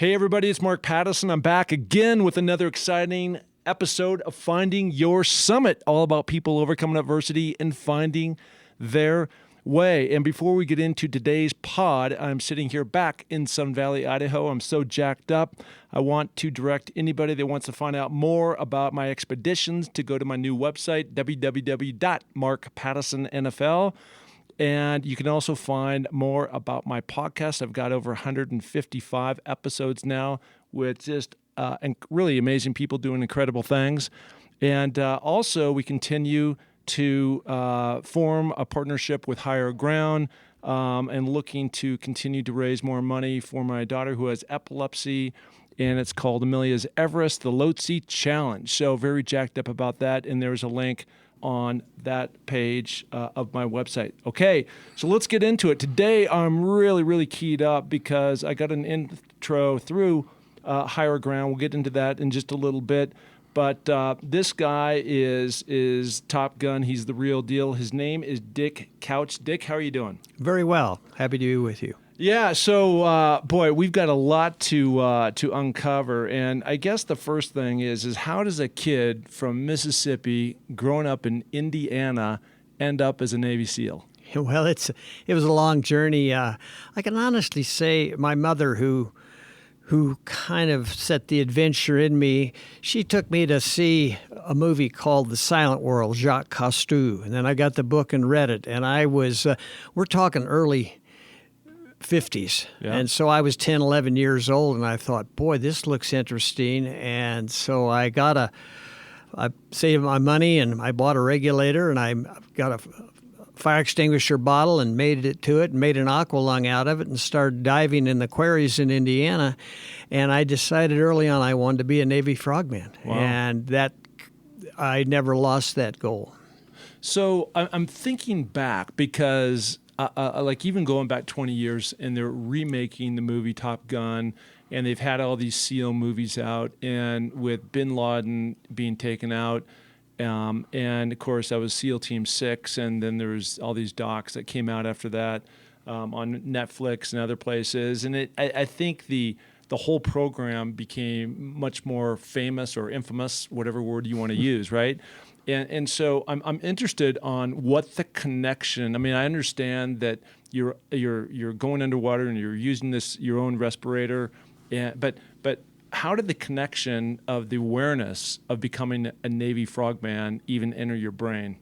Hey everybody, it's Mark Pattison. I'm back again with another exciting episode of Finding Your Summit, all about people overcoming adversity and finding their way. And before we get into today's pod, I'm sitting here back in Sun Valley, Idaho. I'm so jacked up. I want to direct anybody that wants to find out more about my expeditions to go to my new website, www.markpattisonnfl. And you can also find more about my podcast. I've got over 155 episodes now with just really amazing people doing incredible things. And also, we continue to form a partnership with Higher Ground and looking to continue to raise more money for my daughter who has epilepsy. And it's called Amelia's Everest, the Lhotse Challenge. So very jacked up about that. And there's a link on that page of my website. Okay, so let's get into it. Today, I'm really keyed up because I got an intro through Higher Ground. We'll get into that in just a little bit. But this guy is Top Gun. He's the real deal. His name is Dick Couch. Dick, how are you doing? Very well. Happy to be with you. Yeah, so boy, we've got a lot to uncover, and I guess the first thing is how does a kid from Mississippi, growing up in Indiana, end up as a Navy SEAL? Well, it was a long journey. I can honestly say my mother, who kind of set the adventure in me, she took me to see a movie called The Silent World, Jacques Cousteau, and then I got the book and read it, and I was, we're talking early 50s. Yeah. And so I was 10, 11 years old, and I thought, boy, this looks interesting. And so I saved my money, and I bought a regulator, and I got a fire extinguisher bottle and made it to it and made an aqua lung out of it and started diving in the quarries in Indiana. And I decided early on I wanted to be a Navy Frogman. Wow. And that I never lost that goal. So I'm thinking back because like even going back 20 years, and they're remaking the movie Top Gun, and they've had all these SEAL movies out, and with Bin Laden being taken out, and of course that was SEAL Team 6, and then there's all these docs that came out after that on Netflix and other places, and I think the whole program became much more famous or infamous, whatever word you want to use, right? And so I'm interested on what the connection. I mean, I understand that you're going underwater and you're using your own respirator, but how did the connection of the awareness of becoming a Navy Frogman even enter your brain?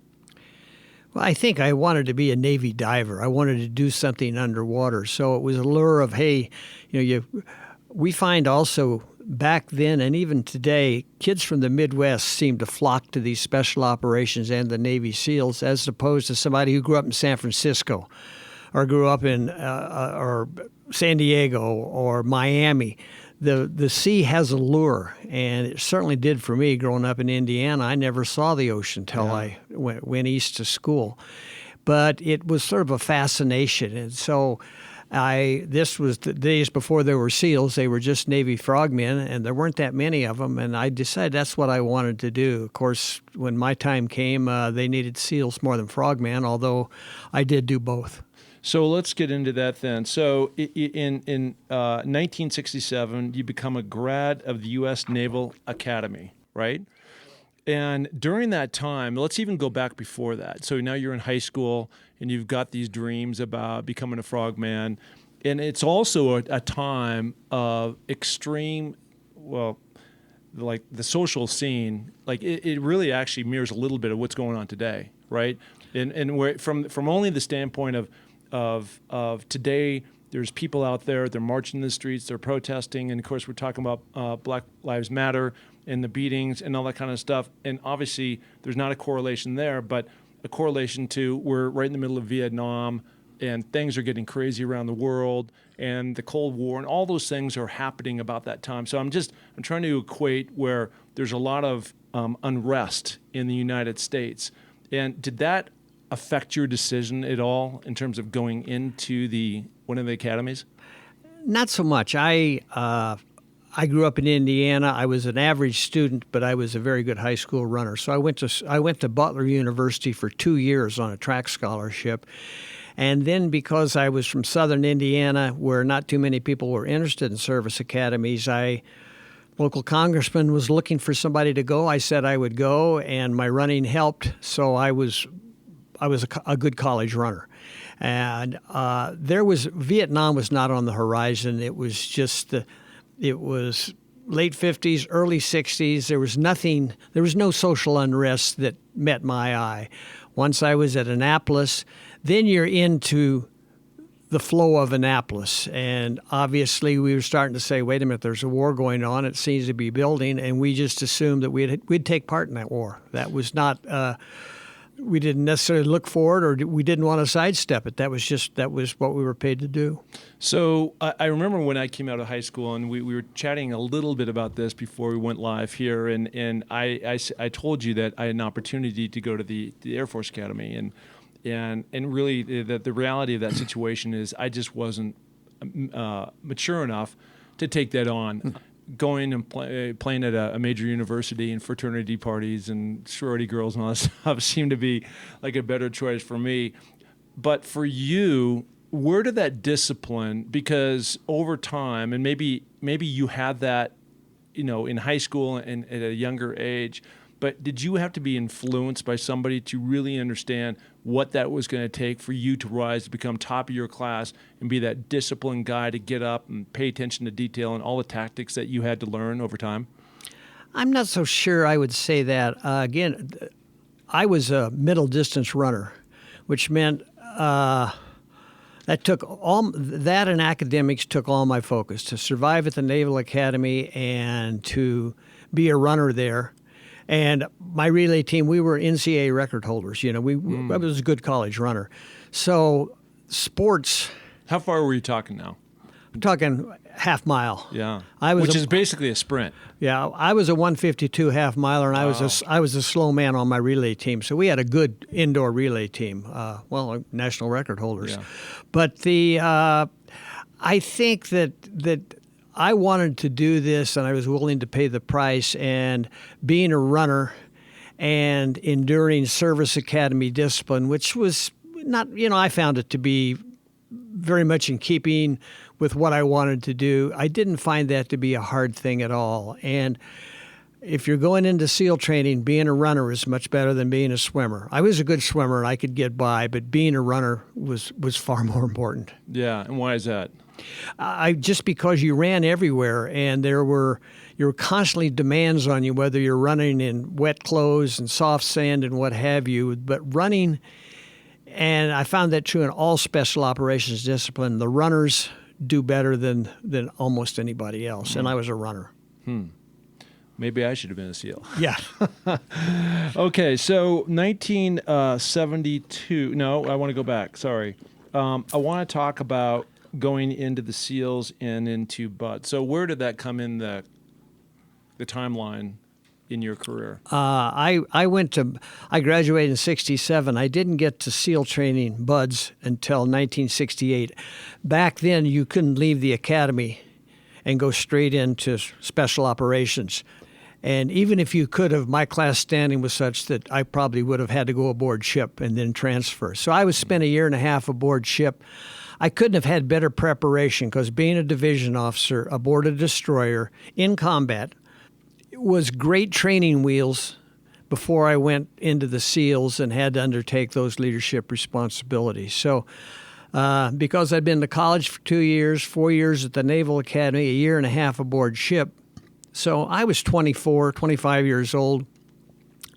Well, I think I wanted to be a Navy diver. I wanted to do something underwater. So it was a lure of, hey, we find also back then and even today, kids from the Midwest seem to flock to these special operations and the Navy SEALs as opposed to somebody who grew up in San Francisco or grew up in or San Diego or Miami. The sea has a lure, and it certainly did for me growing up in Indiana. I never saw the ocean till I went east to school. But it was sort of a fascination, and so this was the days before there were SEALs. They were just Navy Frogmen, and there weren't that many of them, and I decided that's what I wanted to do. Of course, when my time came, they needed SEALs more than Frogmen, although I did do both. So let's get into that then. So in 1967, you become a grad of the U.S. Naval Academy, right? And during that time, let's even go back before that. So now you're in high school, and you've got these dreams about becoming a frogman. And it's also a time of extreme, like the social scene, like it really actually mirrors a little bit of what's going on today, right? And where from only the standpoint of today, there's people out there, they're marching in the streets, they're protesting, and of course we're talking about Black Lives Matter and the beatings and all that kind of stuff. And obviously there's not a correlation there, but a correlation to we're right in the middle of Vietnam, and things are getting crazy around the world, and the Cold War, and all those things are happening about that time. So I'm trying to equate where there's a lot of unrest in the United States. And did that affect your decision at all in terms of going into one of the academies? Not so much. I grew up in Indiana. I was an average student, but I was a very good high school runner. So I went to Butler University for 2 years on a track scholarship. And then because I was from southern Indiana, where not too many people were interested in service academies, local congressman was looking for somebody to go. I said I would go, and my running helped, so I was a good college runner. And Vietnam was not on the horizon. It was just it was late 50s, early 60s. There was no social unrest that met my eye. Once I was at Annapolis, then you're into the flow of Annapolis. And obviously we were starting to say, wait a minute, there's a war going on. It seems to be building. And we just assumed that we'd take part in that war. That was not, we didn't necessarily look for it, or we didn't want to sidestep it. That was what we were paid to do. So I remember when I came out of high school, and we were chatting a little bit about this before we went live here, and I told you that I had an opportunity to go to the Air Force Academy, and really the reality of that situation is I just wasn't mature enough to take that on. Going and playing at a major university and fraternity parties and sorority girls and all that stuff seemed to be like a better choice for me. But for you, where did that discipline, because over time, and maybe you had that, in high school and at a younger age, but did you have to be influenced by somebody to really understand what that was going to take for you to rise to become top of your class and be that disciplined guy to get up and pay attention to detail and all the tactics that you had to learn over time? I'm not so sure I would say that. Again, I was a middle distance runner, which meant that and academics took all my focus. To survive at the Naval Academy and to be a runner there. And my relay team, we were NCAA record holders. I was a good college runner. So sports. How far were you talking now? I'm talking half mile. Yeah, which is basically a sprint. Yeah, I was a 152 half miler, and Wow. I was a slow man on my relay team. So we had a good indoor relay team. National record holders. Yeah. But I think that I wanted to do this, and I was willing to pay the price. And being a runner and enduring service academy discipline, which was not, I found it to be very much in keeping with what I wanted to do. I didn't find that to be a hard thing at all. And if you're going into SEAL training, being a runner is much better than being a swimmer. I was a good swimmer and I could get by, but being a runner was far more important. Yeah, and why is that? Just because you ran everywhere, and there were constantly demands on you, whether you're running in wet clothes and soft sand and what have you. But running, and I found that true in all special operations discipline, the runners do better than almost anybody else. And I was a runner. Maybe I should have been a SEAL. Yeah. Okay, so 1972. No, I want to go back. Sorry. I want to talk about going into the SEALs and into BUD. So where did that come in the timeline in your career? I graduated in 67. I didn't get to SEAL training BUDS until 1968. Back then, you couldn't leave the academy and go straight into special operations. And even if you could have, my class standing was such that I probably would have had to go aboard ship and then transfer. So I spent a year and a half aboard ship. I couldn't have had better preparation, because being a division officer aboard a destroyer in combat was great training wheels before I went into the SEALs and had to undertake those leadership responsibilities. So because I'd been to college for 2 years, 4 years at the Naval Academy, a year and a half aboard ship, so I was 24, 25 years old.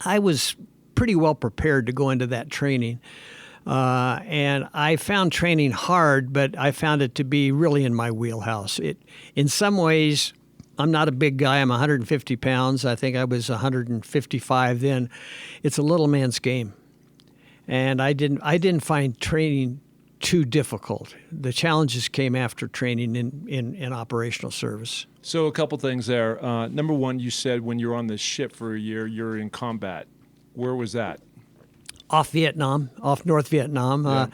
I was pretty well prepared to go into that training. And I found training hard, but I found it to be really in my wheelhouse. In some ways, I'm not a big guy. I'm 150 pounds. I think I was 155 then. It's a little man's game. And I didn't find training too difficult. The challenges came after training in operational service. So a couple things there. Number one, you said when you were on the ship for a year, you're in combat. Where was that? Off North Vietnam. Yeah.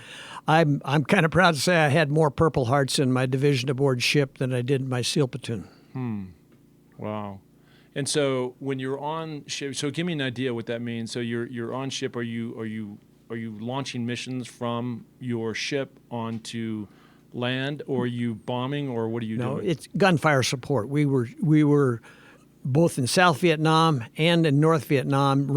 I'm kind of proud to say I had more Purple Hearts in my division aboard ship than I did in my SEAL platoon. Wow. And so when you're on ship, so give me an idea what that means. So you're on ship. Are you are you launching missions from your ship onto land, or are you bombing, or what are you No, doing? it's gunfire support. We were both in South Vietnam and in North Vietnam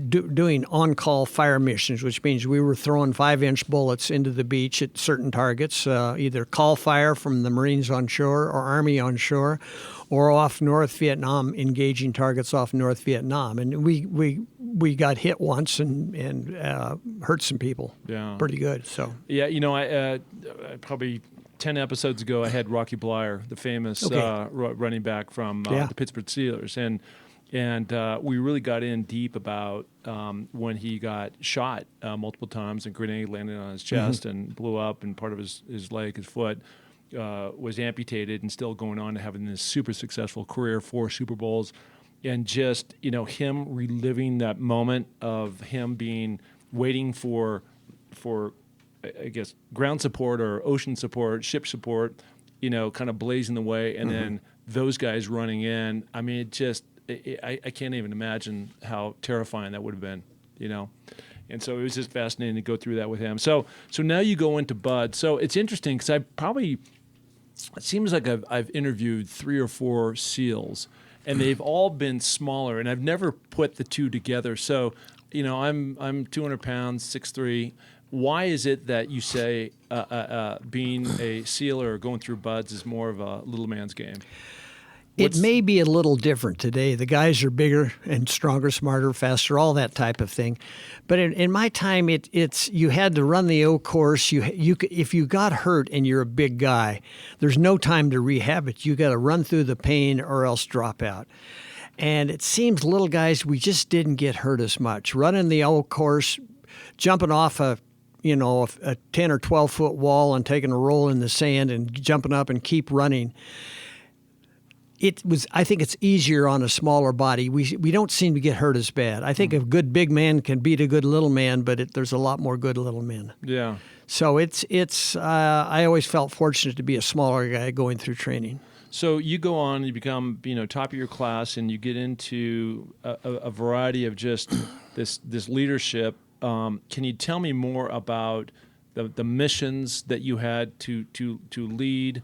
doing on-call fire missions, which means we were throwing 5-inch bullets into the beach at certain targets, either call fire from the Marines on shore or Army on shore, or off North Vietnam, engaging targets off North Vietnam. And we got hit once and hurt some people. Yeah. Pretty good. So Yeah, I probably 10 episodes ago, I had Rocky Blyer, the famous running back from the Pittsburgh Steelers, and we really got in deep about when he got shot multiple times, and a grenade landed on his chest and blew up, and part of his leg, his foot, was amputated, and still going on to having this super successful career, 4 Super Bowls, and just him reliving that moment of him waiting for I guess ground support or ocean support, ship support, kind of blazing the way, and then those guys running in. I mean, I can't even imagine how terrifying that would have been, And so it was just fascinating to go through that with him. So now you go into Bud. So it's interesting because it seems like I've interviewed 3 or 4 SEALs, and they've all been smaller, and I've never put the two together. So, I'm 200 pounds, 6'3". Why is it that you say being a SEAL or going through BUDS is more of a little man's game? It may be a little different today. The guys are bigger and stronger, smarter, faster, all that type of thing. But in my time, it's you had to run the O course. If you got hurt and you're a big guy, there's no time to rehab it. You got to run through the pain or else drop out. And it seems little guys, we just didn't get hurt as much. Running the O course, jumping off a 10 or 12 foot wall and taking a roll in the sand and jumping up and keep running. I think it's easier on a smaller body. We don't seem to get hurt as bad. I think a good big man can beat a good little man, but there's a lot more good little men. Yeah. So I always felt fortunate to be a smaller guy going through training. So you go on, you become top of your class, and you get into a variety of just this leadership. Can you tell me more about the missions that you had to lead?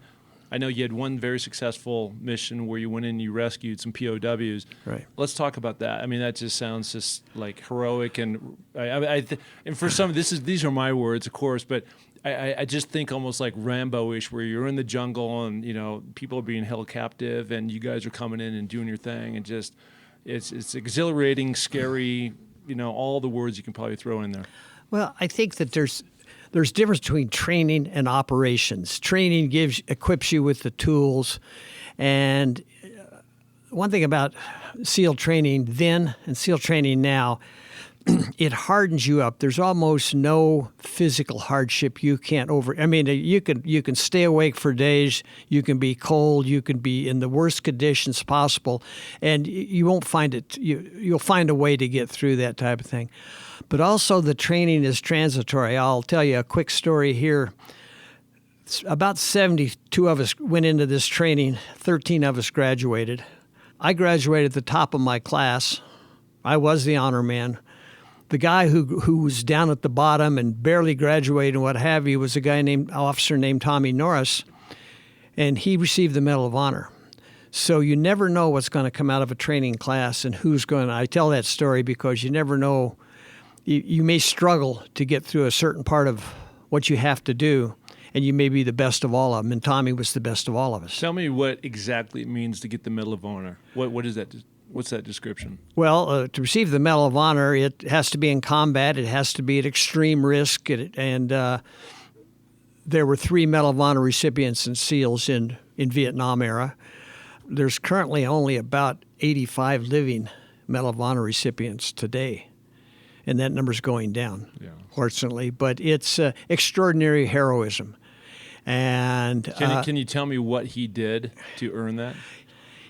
I know you had one very successful mission where you went in and you rescued some POWs. Right. Let's talk about that. I mean, that just sounds just like heroic, and and for some, these are my words, of course, but I just think almost like Rambo-ish, where you're in the jungle and people are being held captive, and you guys are coming in and doing your thing, and just it's exhilarating, scary, all the words you can probably throw in there. Well, I think that there's difference between training and operations. Training equips you with the tools, and one thing about SEAL training then and SEAL training now, it hardens you up. There's almost no physical hardship you can't I mean, you can stay awake for days. You can be cold. You can be in the worst conditions possible, and you won't find it. You'll find a way to get through that type of thing. But also the training is transitory. I'll tell you a quick story here. About 72 of us went into this training. 13 of us graduated. I graduated at the top of my class. I was the honor man. The guy who was down at the bottom and barely graduated and what have you was officer named Tommy Norris, and he received the Medal of Honor. So you never know what's going to come out of a training class and who's going to. I tell that story because you never know. You may struggle to get through a certain part of what you have to do, and you may be the best of all of them, and Tommy was the best of all of us. Tell me what exactly it means to get the Medal of Honor. What is that? What's that description? Well, to receive the Medal of Honor, it has to be in combat. It has to be at extreme risk. And there were 3 Medal of Honor recipients in SEALs in Vietnam era. There's currently only about 85 living Medal of Honor recipients today. And that number's going down, fortunately. But it's extraordinary heroism. And can you tell me what he did to earn that?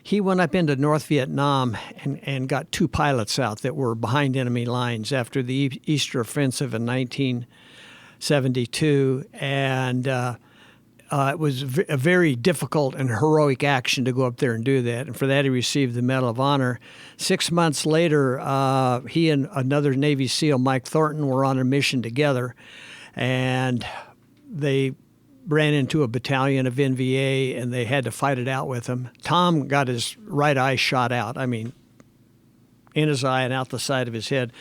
He went up into North Vietnam and got 2 pilots out that were behind enemy lines after the Easter Offensive in 1972. And it was a very difficult and heroic action to go up there and do that. And for that, he received the Medal of Honor. 6 months later, he and another Navy SEAL, Mike Thornton, were on a mission together. And they ran into a battalion of NVA, and they had to fight it out with him. Tom got his right eye shot out. I mean, in his eye and out the side of his head.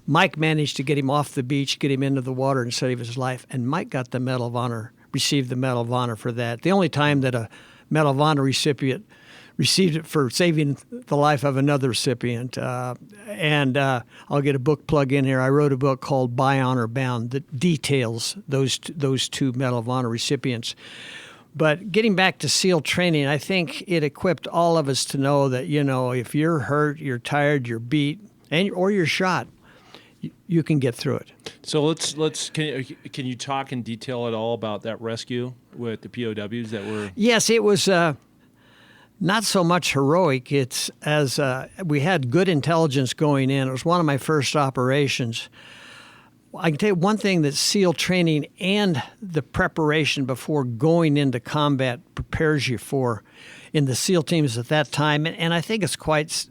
Mike managed to get him off the beach, get him into the water, and save his life. And Mike got the Medal of Honor, received the Medal of Honor for that. The only time that a Medal of Honor recipient received it for saving the life of another recipient. I'll get a book plug in here. I wrote a book called By Honor Bound that details those two Medal of Honor recipients. But getting back to SEAL training, I think it equipped all of us to know that, if you're hurt, you're tired, you're beat, or you're shot, you can get through it. So can you talk in detail at all about that rescue with the POWs that were? Yes, it was not so much heroic. It's as we had good intelligence going in. It was one of my first operations. I can tell you one thing that SEAL training and the preparation before going into combat prepares you for in the SEAL teams at that time, and I think it's quite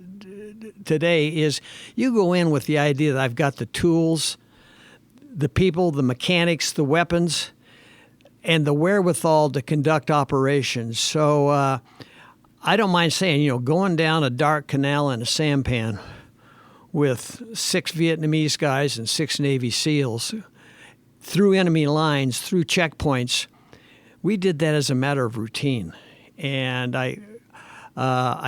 today, is you go in with the idea that I've got the tools, the people, the mechanics, the weapons, and the wherewithal to conduct operations. So I don't mind saying, going down a dark canal in a sampan with 6 Vietnamese guys and 6 Navy SEALs through enemy lines, through checkpoints, we did that as a matter of routine. And I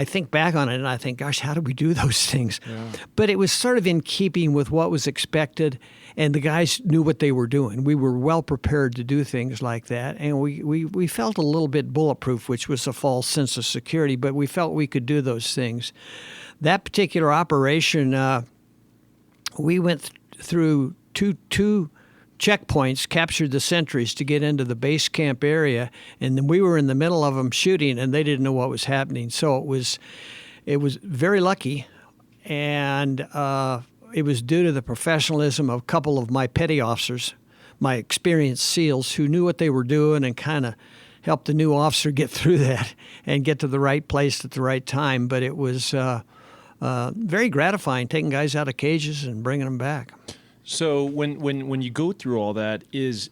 think back on it and I think, gosh, how did we do those things? Yeah. But it was sort of in keeping with what was expected, and the guys knew what they were doing. We were well prepared to do things like that, and we felt a little bit bulletproof, which was a false sense of security, but we felt we could do those things. That particular operation, we went through two checkpoints, captured the sentries to get into the base camp area, and then we were in the middle of them shooting, and they didn't know what was happening. So it was very lucky, and it was due to the professionalism of a couple of my petty officers, my experienced SEALs, who knew what they were doing and kind of helped the new officer get through that and get to the right place at the right time. But it was very gratifying taking guys out of cages and bringing them back. So when you go through all that, it's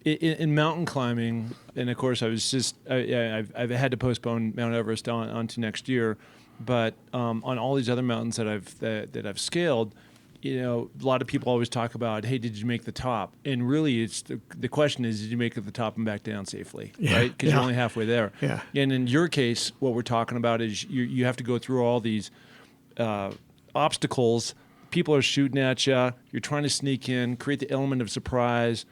in mountain climbing, and of course I've had to postpone Mount Everest on to next year, but on all these other mountains that I've scaled, a lot of people always talk about, hey, did you make the top? And really, it's the question is, did you make it to the top and back down safely, right? Because you're only halfway there. Yeah. And in your case, what we're talking about is you have to go through all these obstacles. People are shooting at you. You're trying to sneak in, create the element of surprise.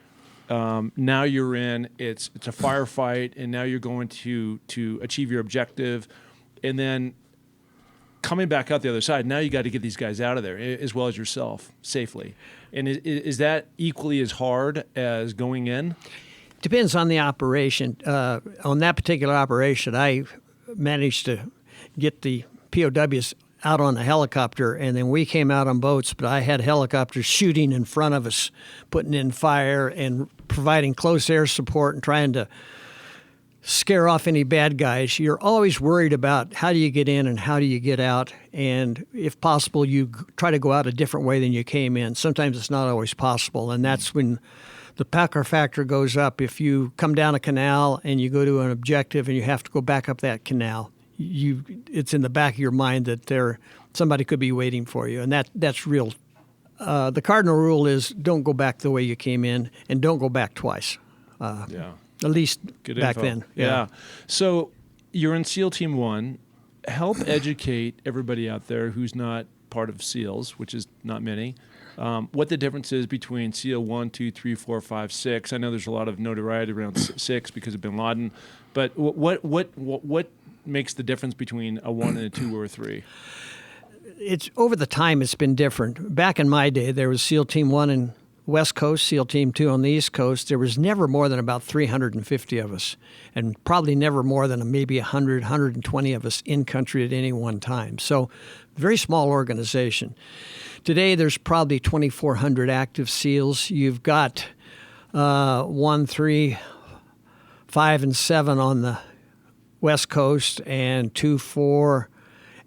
Now you're in. It's a firefight, and now you're going to achieve your objective, and then coming back out the other side. Now you got to get these guys out of there as well as yourself safely. And is that equally as hard as going in? Depends on the operation. On that particular operation, I managed to get the POWs out on a helicopter, and then we came out on boats, but I had helicopters shooting in front of us, putting in fire and providing close air support and trying to scare off any bad guys. You're always worried about how do you get in and how do you get out, and if possible, you try to go out a different way than you came in. Sometimes it's not always possible, and that's when the pucker factor goes up. If you come down a canal and you go to an objective and you have to go back up that canal, it's in the back of your mind that somebody could be waiting for you, and that's real. The cardinal rule is don't go back the way you came in, and don't go back twice. At least good back info. then. Yeah. So you're in SEAL Team 1. Help educate everybody out there who's not part of SEALs, which is not many, what the difference is between SEAL 1, 2, 3, 4, 5, 6. I know there's a lot of notoriety around 6 because of bin Laden, but what makes the difference between a 1 and a 2 or a 3? It's over the time it's been different. Back in my day, there was SEAL Team 1 in West Coast, SEAL Team 2 on the East Coast. There was never more than about 350 of us, and probably never more than maybe 100, 120 of us in country at any one time. So very small organization. Today, there's probably 2,400 active SEALs. You've got 1, 3, 5, and 7 on the West Coast, and 2, 4,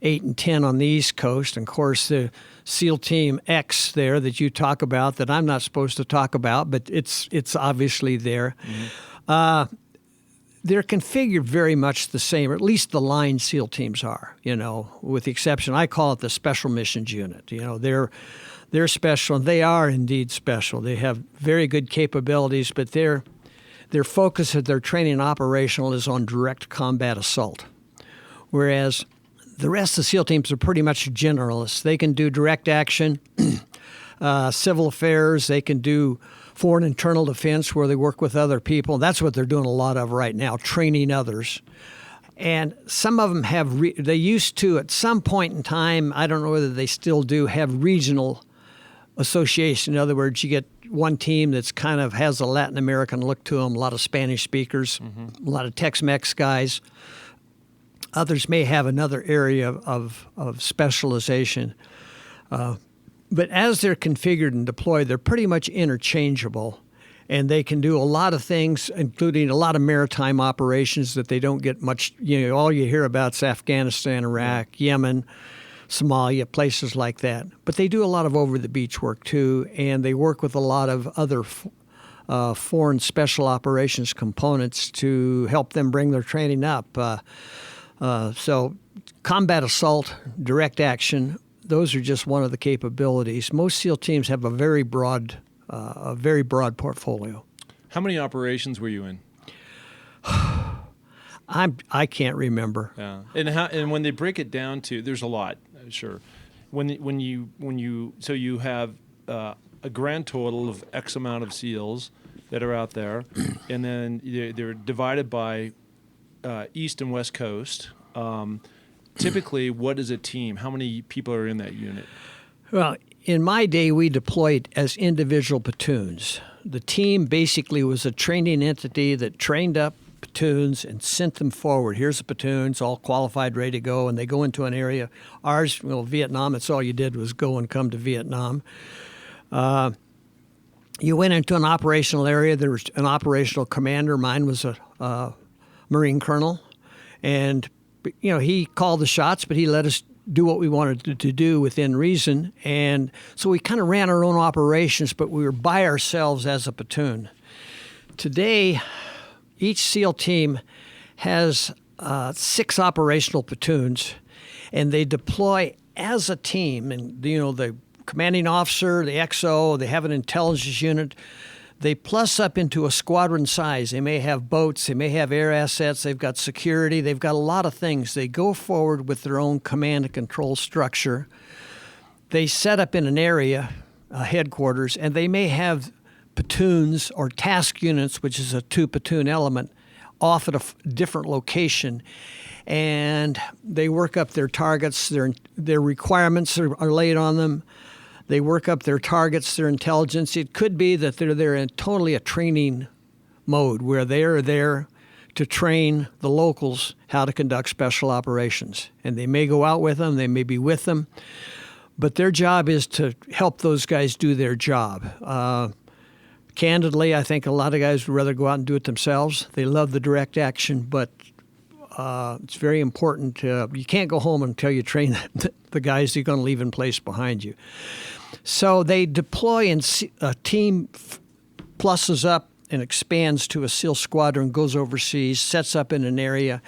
8, and 10 on the East Coast. And of course, the SEAL Team X there that you talk about that I'm not supposed to talk about, but it's obviously there. Mm-hmm. They're configured very much the same, or at least the line SEAL teams are, with the exception, I call it the Special Missions Unit. They're special, and they are indeed special. They have very good capabilities, but their focus of their training and operational is on direct combat assault, whereas the rest of the SEAL teams are pretty much generalists. They can do direct action, civil affairs, they can do foreign internal defense where they work with other people. That's what they're doing a lot of right now, training others. And some of them they used to, at some point in time, I don't know whether they still do, have regional association. In other words, you get one team that's kind of has a Latin American look to them, a lot of Spanish speakers, mm-hmm. a lot of Tex-Mex guys. Others may have another area of specialization. But as they're configured and deployed, they're pretty much interchangeable, and they can do a lot of things, including a lot of maritime operations that they don't get much, all you hear about is Afghanistan, Iraq, Yemen, Somalia, places like that. But they do a lot of over-the-beach work, too, and they work with a lot of other foreign special operations components to help them bring their training up. So combat assault, direct action, those are just one of the capabilities. Most SEAL teams have a very broad portfolio. How many operations were you in? I can't remember. Yeah, and when they break it down to, there's a lot, sure. When you so you have a grand total of X amount of SEALs that are out there, and then they're divided by East and West Coast. Typically, what is a team? How many people are in that unit? Well, in my day, we deployed as individual platoons. The team basically was a training entity that trained up platoons and sent them forward. Here's a platoon, it's all qualified, ready to go, and they go into an area. Ours, Vietnam, it's all you did was go and come to Vietnam. You went into an operational area. There was an operational commander. Mine was a Marine colonel, and he called the shots, but he let us do what we wanted to do within reason. And so we kind of ran our own operations, but we were by ourselves as a platoon. Today, each SEAL team has 6 operational platoons, and they deploy as a team. And, the commanding officer, the XO, they have an intelligence unit. They plus up into a squadron size. They may have boats, they may have air assets, they've got security, they've got a lot of things. They go forward with their own command and control structure. They set up in an area, headquarters, and they may have platoons or task units, which is a 2-platoon element, off at a different location. And they work up their targets, their requirements are laid on them. They work up their targets, their intelligence. It could be that they're there in totally a training mode where they are there to train the locals how to conduct special operations. And they may go out with them, they may be with them, but their job is to help those guys do their job. Candidly, I think a lot of guys would rather go out and do it themselves. They love the direct action, but it's very important. You can't go home until you train the guys you're going to leave in place behind you. So they deploy, and a team pluses up and expands to a SEAL squadron, goes overseas, sets up in an area,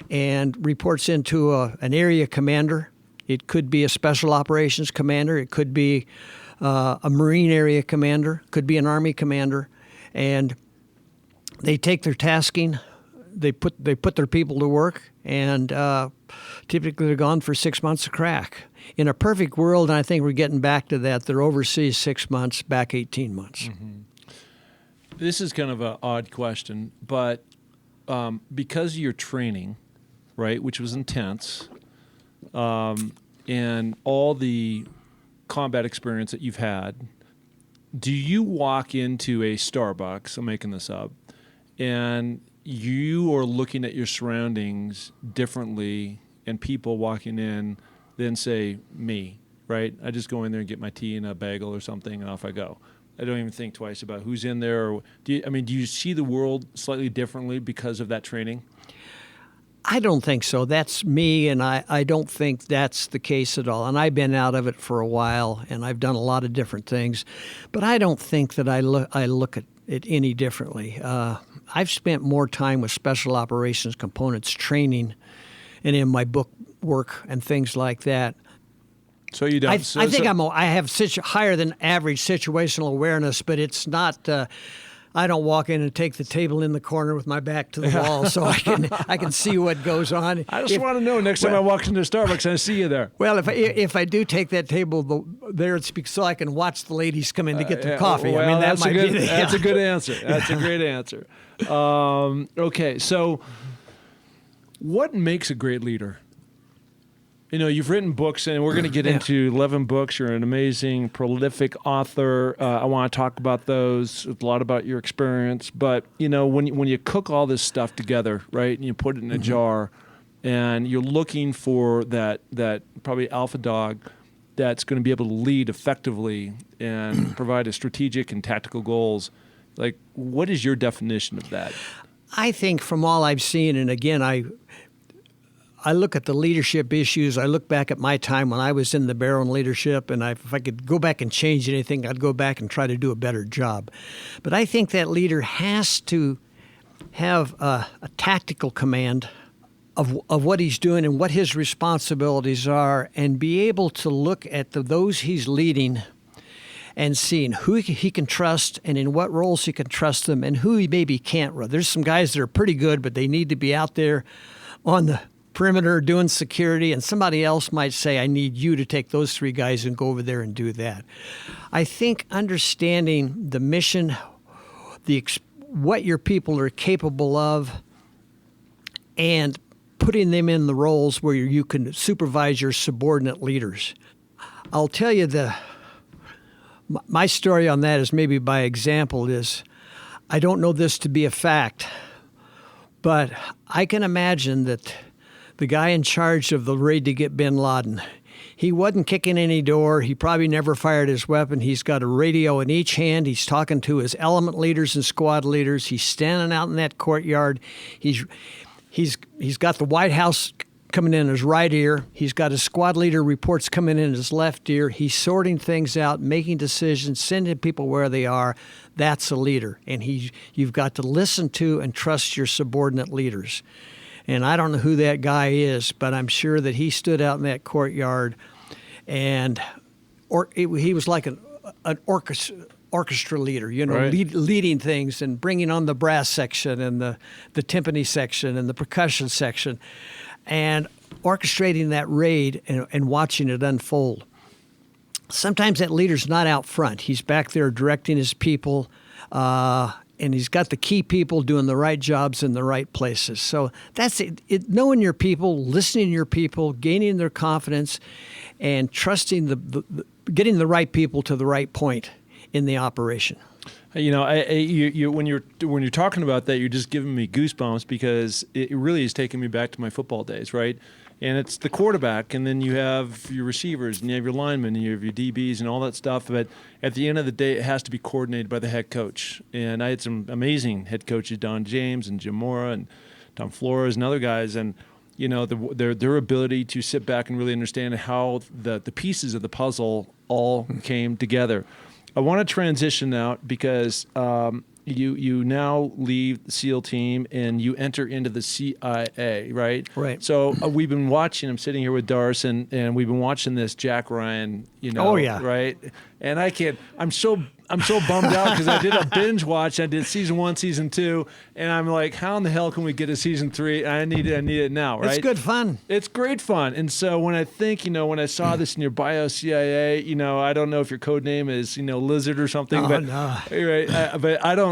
and reports into an area commander. It could be a special operations commander. It could be a Marine area commander. Could be an Army commander. And they take their tasking. They put their people to work, and typically they're gone for 6 months of crack. In a perfect world, and I think we're getting back to that, they're overseas 6 months, back 18 months. Mm-hmm. This is kind of an odd question, but because of your training, right, which was intense, and all the combat experience that you've had, do you walk into a Starbucks, I'm making this up, and you are looking at your surroundings differently and people walking in than, say, me, right? I just go in there and get my tea and a bagel or something, and off I go. I don't even think twice about who's in there. Or do you see the world slightly differently because of that training? I don't think so. That's me, and I don't think that's the case at all. And I've been out of it for a while, and I've done a lot of different things, but I don't think that I look at it any differently. I've spent more time with special operations components training and in my book work and things like that. So you don't. I have higher than average situational awareness, but it's not. I don't walk in and take the table in the corner with my back to the wall, so I can see what goes on. I just want to know next time I walk into Starbucks and I see you there. Well, if I do take that table there, it's so I can watch the ladies come in to get their coffee. Well, that's a good answer. That's a great answer. Okay, so what makes a great leader? You've written books, and we're going to get into 11 books. You're an amazing, prolific author. I want to talk about those, a lot about your experience. But, when you cook all this stuff together, right, and you put it in a jar, and you're looking for that probably alpha dog that's going to be able to lead effectively and provide a strategic and tactical goals, like, what is your definition of that? I think from all I've seen, and again, I look at the leadership issues. I look back at my time when I was in the barrel in leadership, and if I could go back and change anything, I'd go back and try to do a better job. But I think that leader has to have a tactical command of what he's doing and what his responsibilities are, and be able to look at those he's leading and seeing who he can trust and in what roles he can trust them and who he maybe can't run. There's some guys that are pretty good, but they need to be out there on the perimeter doing security, and somebody else might say, I need you to take those 3 guys and go over there and do that. I think understanding the mission, what your people are capable of, and putting them in the roles where you can supervise your subordinate leaders. I'll tell you my story on that is maybe by example is, I don't know this to be a fact, but I can imagine that the guy in charge of the raid to get bin Laden, he wasn't kicking any door. He probably never fired his weapon. He's got a radio in each hand. He's talking to his element leaders and squad leaders. He's standing out in that courtyard. He's got the White House coming in his right ear. He's got his squad leader reports coming in his left ear. He's sorting things out, making decisions, sending people where they are. That's a leader. And you've got to listen to and trust your subordinate leaders. And I don't know who that guy is, but I'm sure that he stood out in that courtyard, and he was like an orchestra leader, right. Leading things and bringing on the brass section and the timpani section and the percussion section, and orchestrating that raid and watching it unfold. Sometimes that leader's not out front. He's back there directing his people, and he's got the key people doing the right jobs in the right places. So that's it. Knowing your people, listening to your people, gaining their confidence, and trusting getting the right people to the right point in the operation. When you're talking about that, you're just giving me goosebumps, because it really is taking me back to my football days, right? And it's the quarterback, and then you have your receivers, and you have your linemen, and you have your DBs, and all that stuff. But at the end of the day, it has to be coordinated by the head coach. And I had some amazing head coaches, Don James and Jim Mora and Tom Flores and other guys, and their ability to sit back and really understand how the pieces of the puzzle all came together. I want to transition out, because you now leave the SEAL team and you enter into the CIA, right? Right. So we've been watching. I'm sitting here with Darce, and we've been watching this Jack Ryan. Oh yeah. Right. And I'm so bummed out, because I did a binge watch. I did season 1, season 2, and I'm like, how in the hell can we get a season 3? I need it now, right? It's good fun. It's great fun. And so when I think, when I saw this in your bio, CIA, I don't know if your code name is, Lizard or something, but no. Right, but I don't,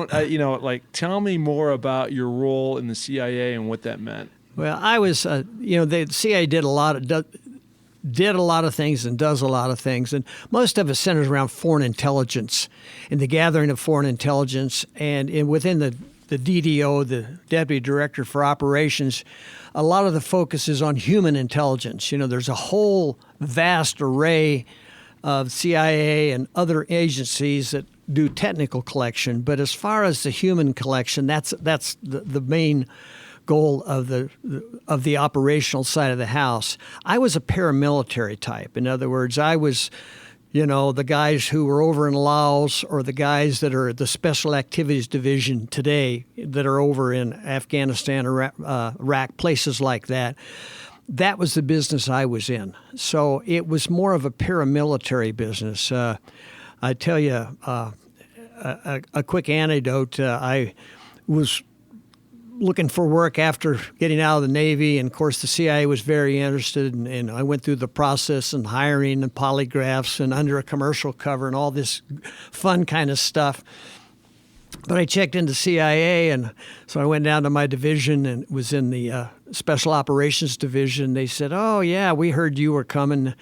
tell me more about your role in the CIA and what that meant. Well, I was, the CIA did a lot of things and does a lot of things, and most of it centers around foreign intelligence and the gathering of foreign intelligence. And within the DDO, the Deputy Director for Operations, a lot of the focus is on human intelligence. There's a whole vast array of CIA and other agencies that do technical collection, but as far as the human collection, that's the main goal of the operational side of the house. I was a paramilitary type. In other words, I was, the guys who were over in Laos, or the guys that are the Special Activities Division today that are over in Afghanistan, Iraq, places like that. That was the business I was in. So it was more of a paramilitary business. I tell you a quick anecdote. I was looking for work after getting out of the Navy, and of course the CIA was very interested, and I went through the process and hiring and polygraphs and under a commercial cover and all this fun kind of stuff. But I checked into CIA, and so I went down to my division and was in the Special Operations Division. They said, "Oh, yeah, we heard you were coming.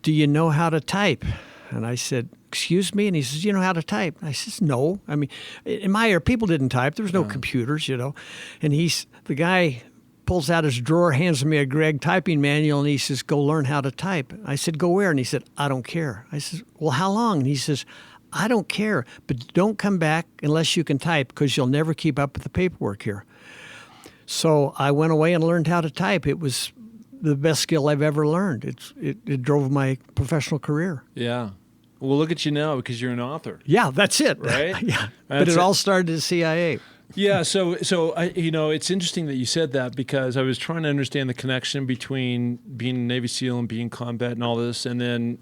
Do you know how to type?" And I said, "Excuse me?" And he says, "You know how to type?" I says, "No. I mean, in my era, people didn't type. There was no computers, And the guy pulls out his drawer, hands me a Gregg typing manual, and he says, "Go learn how to type." I said, "Go where?" And he said, "I don't care." I says, "Well, how long?" And he says, "I don't care, but don't come back unless you can type, because you'll never keep up with the paperwork here." So I went away and learned how to type. It was the best skill I've ever learned. It drove my professional career. Yeah. Well, look at you now, because you're an author. Yeah, that's it. Right? Yeah. But it all started at the CIA. Yeah, so it's interesting that you said that, because I was trying to understand the connection between being a Navy SEAL and being in combat and all this, and then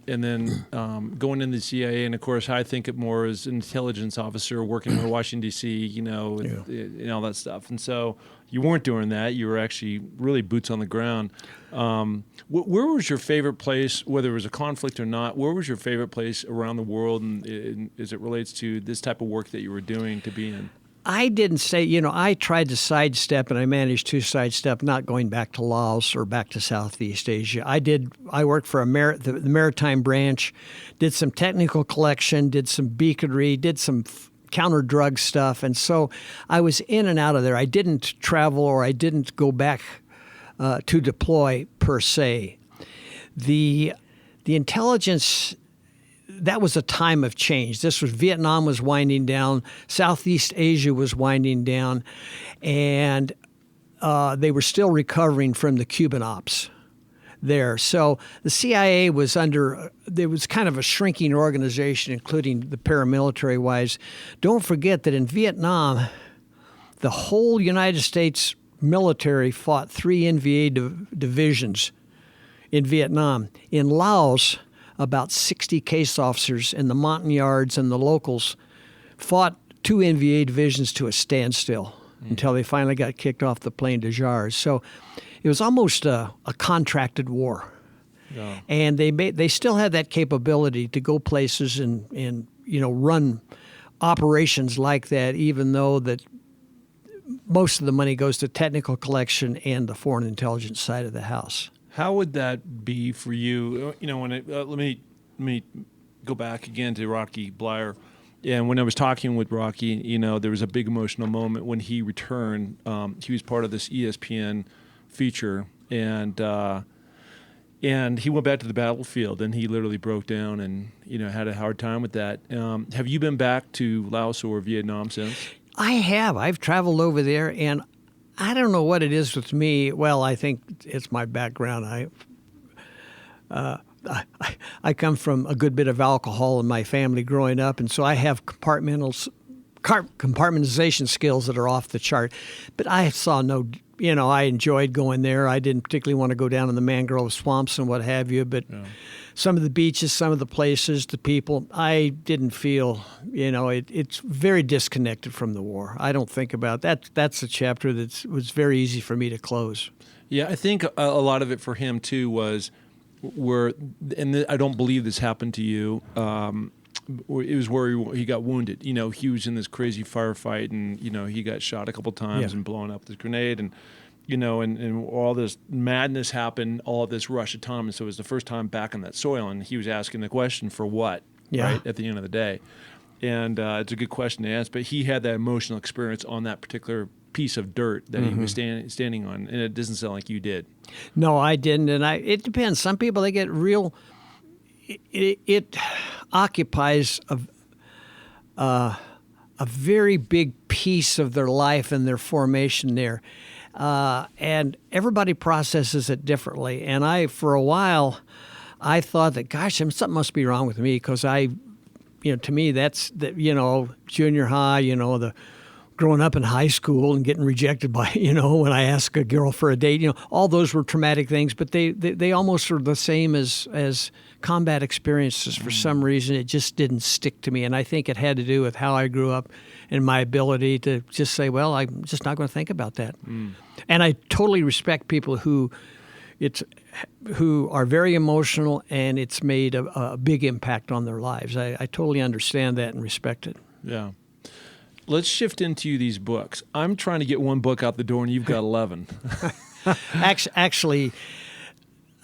going into the CIA, and of course I think it more as an intelligence officer working in Washington D.C. And all that stuff. And so you weren't doing that; you were actually really boots on the ground. Where was your favorite place, whether it was a conflict or not? Where was your favorite place around the world, and as it relates to this type of work that you were doing to be in? I didn't say, I tried to sidestep, and I managed to sidestep, not going back to Laos or back to Southeast Asia. I worked for the Maritime Branch, did some technical collection, did some beaconry, did some counter-drug stuff, and so I was in and out of there. I didn't travel, or I didn't go back to deploy per se. The intelligence, that was a time of change. Vietnam was winding down, Southeast Asia was winding down, and they were still recovering from the Cuban ops there. So the CIA was there was kind of a shrinking organization, including the paramilitary-wise. Don't forget that in Vietnam, the whole United States military fought 3 NVA divisions in Vietnam. In Laos, about 60 case officers in the Montagnards and the locals fought 2 NVA divisions to a standstill until they finally got kicked off the Plain de Jars. So it was almost a contracted war. Yeah. And they still had that capability to go places and run operations like that, even though that most of the money goes to technical collection and the foreign intelligence side of the house. How would that be for you? Let me go back again to Rocky Bleier. And when I was talking with Rocky, there was a big emotional moment when he returned. He was part of this ESPN feature, and he went back to the battlefield, and he literally broke down and had a hard time with that. Have you been back to Laos or Vietnam since? I have. I've traveled over there, and I don't know what it is with me. Well, I think it's my background. I come from a good bit of alcohol in my family growing up, and so I have compartmentalization skills that are off the chart. But I saw I enjoyed going there. I didn't particularly want to go down in the mangrove swamps and what have you, but some of the beaches, some of the places, the people, I didn't feel, it's very disconnected from the war. I don't think about that. That's a chapter that was very easy for me to close. Yeah, I think a lot of it for him, too, was and I don't believe this happened to you, it was where he got wounded. He was in this crazy firefight, and, he got shot a couple times and blown up with a grenade, and and all this madness happened, all this rush of time. And so it was the first time back on that soil, and he was asking the question, for what, right, at the end of the day. And it's a good question to ask, but he had that emotional experience on that particular piece of dirt that he was standing on, and it doesn't sound like you did. No, I didn't, and it depends. Some people, they get real, it occupies a very big piece of their life and their formation there. And everybody processes it differently. And for a while, I thought that, gosh, something must be wrong with me because to me, that's, junior high, the growing up in high school and getting rejected by, when I asked a girl for a date, all those were traumatic things, but they almost are the same as combat experiences. For some reason, it just didn't stick to me. And I think it had to do with how I grew up and my ability to just say, well, I'm just not going to think about that. And I totally respect people who are very emotional and it's made a big impact on their lives. I totally understand that and respect it. Yeah. Let's shift into these books. I'm trying to get one book out the door and you've got 11. Actually,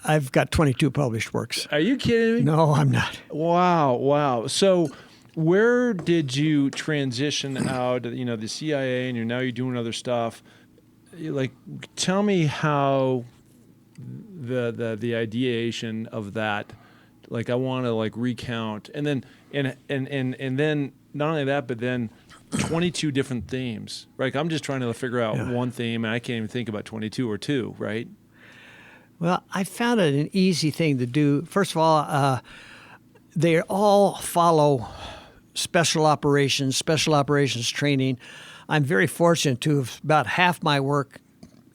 I've got 22 published works. Are you kidding me? No, I'm not. Wow. So where did you transition out, the CIA, and you're doing other stuff? Like, tell me how the ideation of that, like, I want to recount, and then not only that, but then 22 different themes, right? I'm just trying to figure out one theme, and I can't even think about 22 or two, right? Well, I found it an easy thing to do. First of all, they all follow special operations training. I'm very fortunate to have about half my work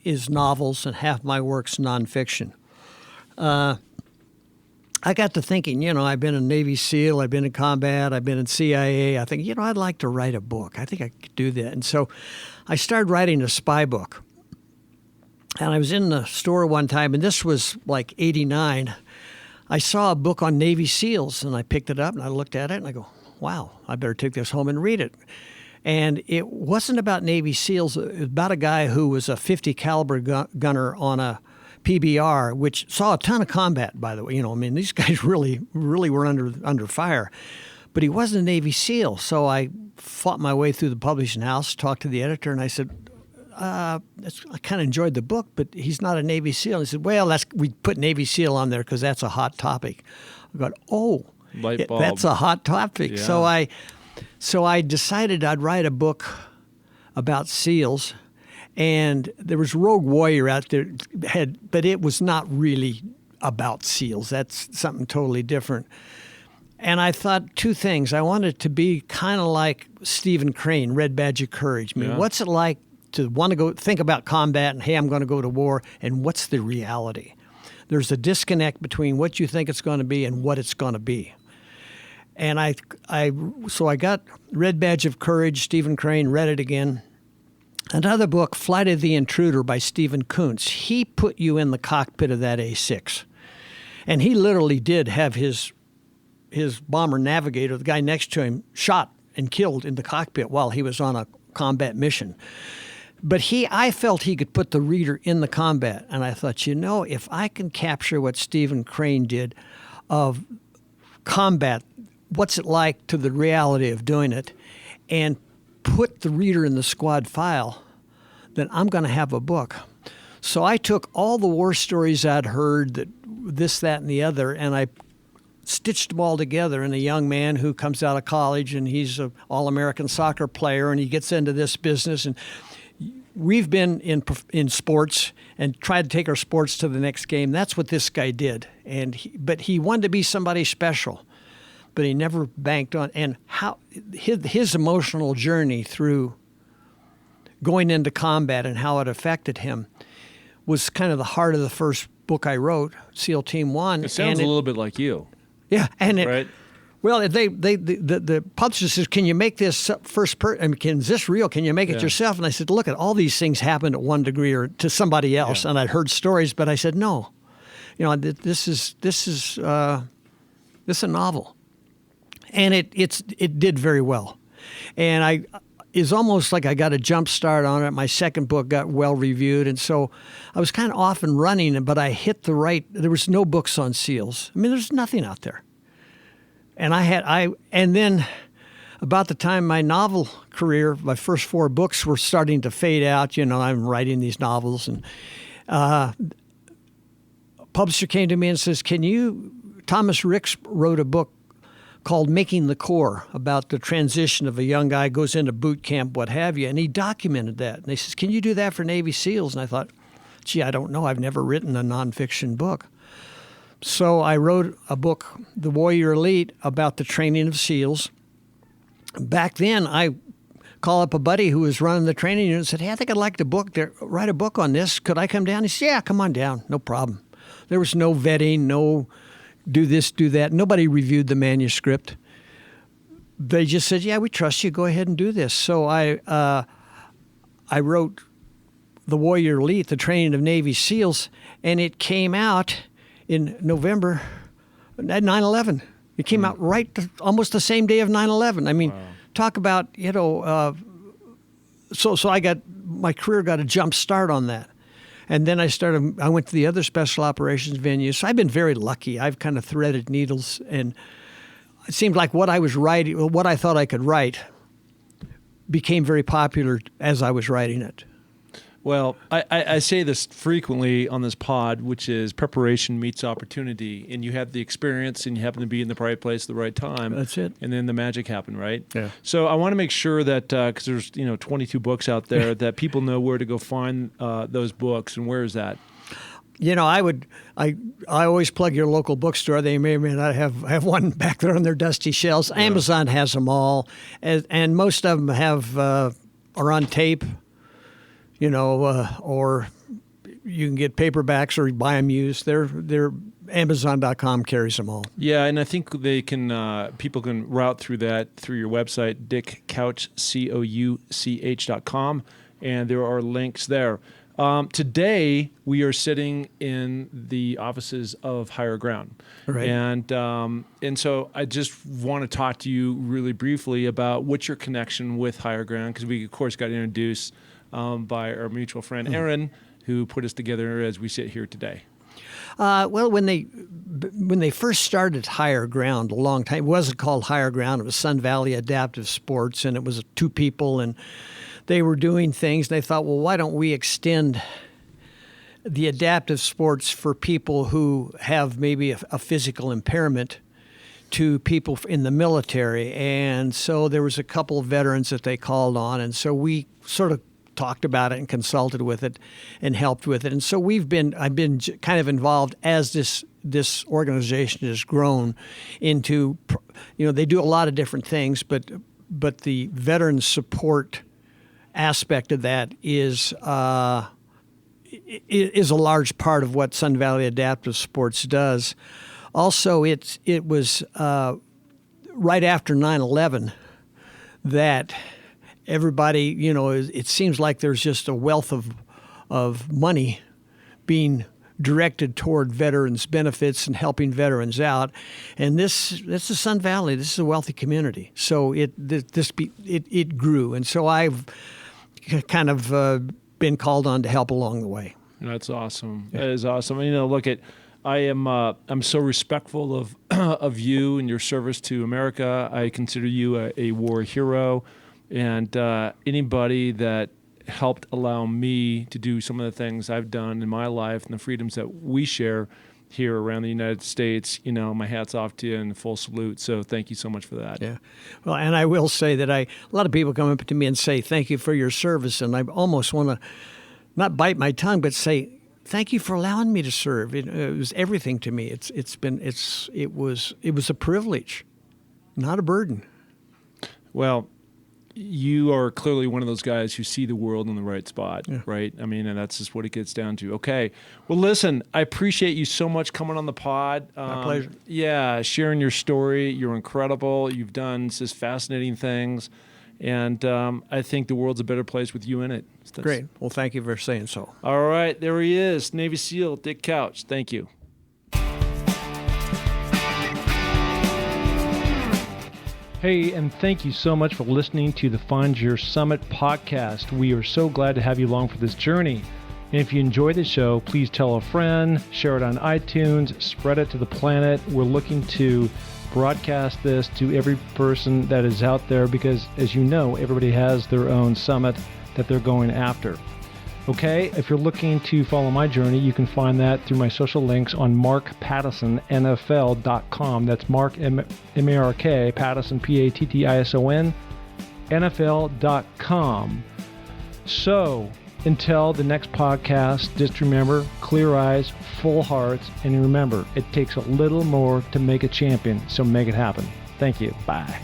is novels and half my work's nonfiction. I got to thinking, I've been a Navy SEAL, I've been in combat, I've been in CIA. I think, I'd like to write a book. I think I could do that. And so I started writing a spy book. And I was in the store one time, and this was like 89. I saw a book on Navy SEALs, and I picked it up, and I looked at it, and I go, wow, I better take this home and read it. And it wasn't about Navy SEALs. It was about a guy who was a 50 caliber gunner on a PBR, which saw a ton of combat, by the way. These guys really were under fire. But he wasn't a Navy SEAL. So I fought my way through the publishing house, talked to the editor, and I said, I kind of enjoyed the book, but he's not a Navy SEAL. He said, well, we put Navy SEAL on there because that's a hot topic. I got, light bulb. That's a hot topic. Yeah. So I decided I'd write a book about SEALs, and there was Rogue Warrior out there, but it was not really about SEALs. That's something totally different. And I thought two things. I wanted it to be kind of like Stephen Crane, Red Badge of Courage. What's it like to want to go think about combat and, hey, I'm going to go to war, and what's the reality? There's a disconnect between what you think it's going to be and what it's going to be. And so I got Red Badge of Courage, Stephen Crane, read it again. Another book, Flight of the Intruder by Stephen Kuntz. He put you in the cockpit of that A6. And he literally did have his bomber navigator, the guy next to him, shot and killed in the cockpit while he was on a combat mission. But I felt he could put the reader in the combat. And I thought, if I can capture what Stephen Crane did of combat, what's it like to the reality of doing it, and put the reader in the squad file, then I'm going to have a book. So I took all the war stories I'd heard, that this, that, and the other, and I stitched them all together in a young man who comes out of college, and he's an all-American soccer player, and he gets into this business. And we've been in sports and tried to take our sports to the next game. That's what this guy did. But he wanted to be somebody special, but he never banked on. And how his emotional journey through going into combat and how it affected him was kind of the heart of the first book I wrote, SEAL Team 1. It sounds a little bit like you. Yeah, and right? Well, the publisher says, "Can you make this first person? Is this real? Can you make it yourself?" And I said, "Look, at all these things happened at one degree or to somebody else." Yeah. And I'd heard stories, but I said, "No, this is a novel," and it did very well, and it's almost like I got a jump start on it. My second book got well reviewed, and so I was kind of off and running, but I hit the right. There was no books on SEALs. I mean, there's nothing out there. And and then about the time my novel career, my first 4 books were starting to fade out. I'm writing these novels, and a publisher came to me and says, Thomas Ricks wrote a book called Making the Corps, about the transition of a young guy goes into boot camp, what have you, and he documented that. And they says, "Can you do that for Navy SEALs?" And I thought, gee, I don't know. I've never written a nonfiction book. So I wrote a book, The Warrior Elite, about the training of SEALs. Back then, I called up a buddy who was running the training unit and said, "Hey, I think I'd like to write a book on this. Could I come down?" He said, "Yeah, come on down. No problem." There was no vetting, no do this, do that. Nobody reviewed the manuscript. They just said, "Yeah, we trust you. Go ahead and do this." So I wrote The Warrior Elite, the training of Navy SEALs, and it came out in November at 9/11. It came out almost the same day of 9/11. I mean, talk about, so my career got a jump start on that. And then I went to the other special operations venues. So I've been very lucky. I've kind of threaded needles, and it seemed like what I was writing, what I thought I could write, became very popular as I was writing it. Well, I say this frequently on this pod, which is preparation meets opportunity. And you have the experience and you happen to be in the right place at the right time. That's it. And then the magic happened, right? Yeah. So I want to make sure that, because there's 22 books out there, that people know where to go find those books. And where is that? I always plug your local bookstore. They may or may not have one back there on their dusty shelves. Yeah. Amazon has them all. And most of them are on tape. Or you can get paperbacks or buy them used. They're Amazon.com carries them all. Yeah, and I think they can. People can route through that through your website, DickCouch, COUCH.com, and there are links there. Today we are sitting in the offices of Higher Ground, right? And so I just want to talk to you really briefly about what's your connection with Higher Ground, because we of course got introduced by our mutual friend Aaron, who put us together as we sit here today. Well, when they first started Higher Ground a long time, it wasn't called Higher Ground. It was Sun Valley Adaptive Sports, and it was 2 people, and they were doing things. They thought, well, why don't we extend the adaptive sports for people who have maybe a physical impairment to people in the military? And so there was a couple of veterans that they called on, and so we sort of talked about it and consulted with it and helped with it. And so I've been kind of involved as this organization has grown into, they do a lot of different things, but the veteran support aspect of that is a large part of what Sun Valley Adaptive Sports does. Also, it was right after 9/11 that everybody, it seems like there's just a wealth of money being directed toward veterans benefits and helping veterans out. And this is Sun Valley. This is a wealthy community. So it grew. And so I've kind of been called on to help along the way. That's awesome. Yeah. That is awesome. I'm so respectful of you and your service to America. I consider you a war hero. And anybody that helped allow me to do some of the things I've done in my life and the freedoms that we share here around the United States, my hat's off to you and full salute. So thank you so much for that. Yeah. Well, and I will say that a lot of people come up to me and say, thank you for your service. And I almost want to not bite my tongue, but say, thank you for allowing me to serve. It was everything to me. It was a privilege, not a burden. Well, you are clearly one of those guys who see the world in the right spot, right? I mean, and that's just what it gets down to. Okay. Well, listen, I appreciate you so much coming on the pod. My pleasure. Yeah, sharing your story. You're incredible. You've done just fascinating things. And I think the world's a better place with you in it. Great. Well, thank you for saying so. All right. There he is, Navy SEAL Dick Couch. Thank you. Hey, and thank you so much for listening to the Find Your Summit podcast. We are so glad to have you along for this journey. And if you enjoy the show, please tell a friend, share it on iTunes, spread it to the planet. We're looking to broadcast this to every person that is out there because, as you know, everybody has their own summit that they're going after. Okay, if you're looking to follow my journey, you can find that through my social links on markpattisonnfl.com. That's Mark, M-A-R-K, Pattison, P-A-T-T-I-S-O-N, NFL.com. So, until the next podcast, just remember, clear eyes, full hearts, and remember, it takes a little more to make a champion, so make it happen. Thank you. Bye.